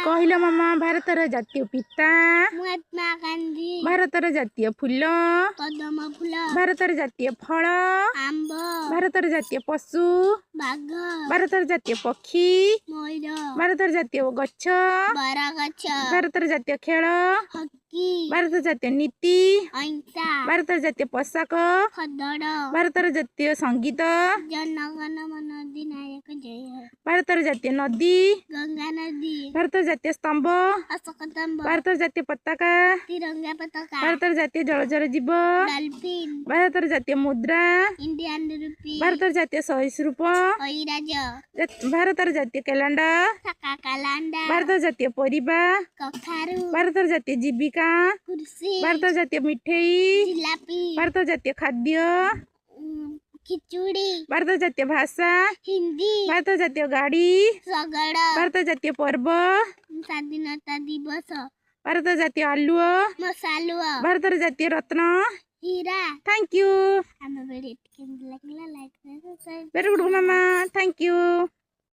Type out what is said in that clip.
କହିଲ ମାମା ଭାରତର ଜାତୀୟ ପିତା महात्मा गांधी ଭାରତର ଜାତୀୟ ଫୁଲ कदम फूल ଭାରତର ଜାତୀୟ ଫଳ आंब ଭାରତର ଜାତୀୟ ପଶୁ बाघ ଭାରତର ଜାତୀୟ ପକ୍ଷୀ मयूर ଭାରତର ଜାତୀୟ ଗଛ बरगछ ଭାରତର ଜାତୀୟ ଖେଳ हकी ଭାରତର ଜାତୀୟ ନୀତି अहिंसा ଭାରତର ଜାତୀୟ ପୋଷାକ खदड़ ଭାରତର ଜାତୀୟ ସଙ୍ଗୀତ जनगण मन अधिनायक जय हो ଭାରତର ଜାତୀୟ ନଦୀ गंगा नदी ଭାରତର ଜାତୀୟ ସ୍ତମ୍ଭ अशोक स्तंभ ଭାରତର ଜାତୀୟ ପତାକା तिरंगा पताका ଭାରତର ଜାତୀୟ ଜଳଚର ଜୀବ डॉल्फिन ଭାରତର ଜାତୀୟ ମୁଦ୍ରା इंडियन रुपी ଭାରତର ଜାତୀୟ ସରୀସୃପ ऐराज ଭାରତର ଜାତୀୟ କ୍ୟାଲେଣ୍ଡର थका कैलेंडर ଭାରତର ଜାତୀୟ ପରିବା कखारू ଭାରତର ଜାତୀୟ ଜୀବିକା कुर्सी ଭାରତର ଜାତୀୟ ମିଠେଇ जिलापी ଭାରତର ଜାତୀୟ ଖାଦ୍ୟ खिचड़ी ଭାରତର ଜାତୀୟ ଭାଷା हिंदी ଭାରତର ଜାତୀୟ ଗାଡ଼ି सगड़ ଭାରତର ଜାତୀୟ ପର୍ବ स्वाधीनता दिवस ଭାରତର ଜାତୀୟ ଆଲୁଅ मसालुआ ଭାରତର ଜାତୀୟ ରତ୍ନ हीरा थैंक यू आम वीडियो केमती लागला like subscribe very good mama thank you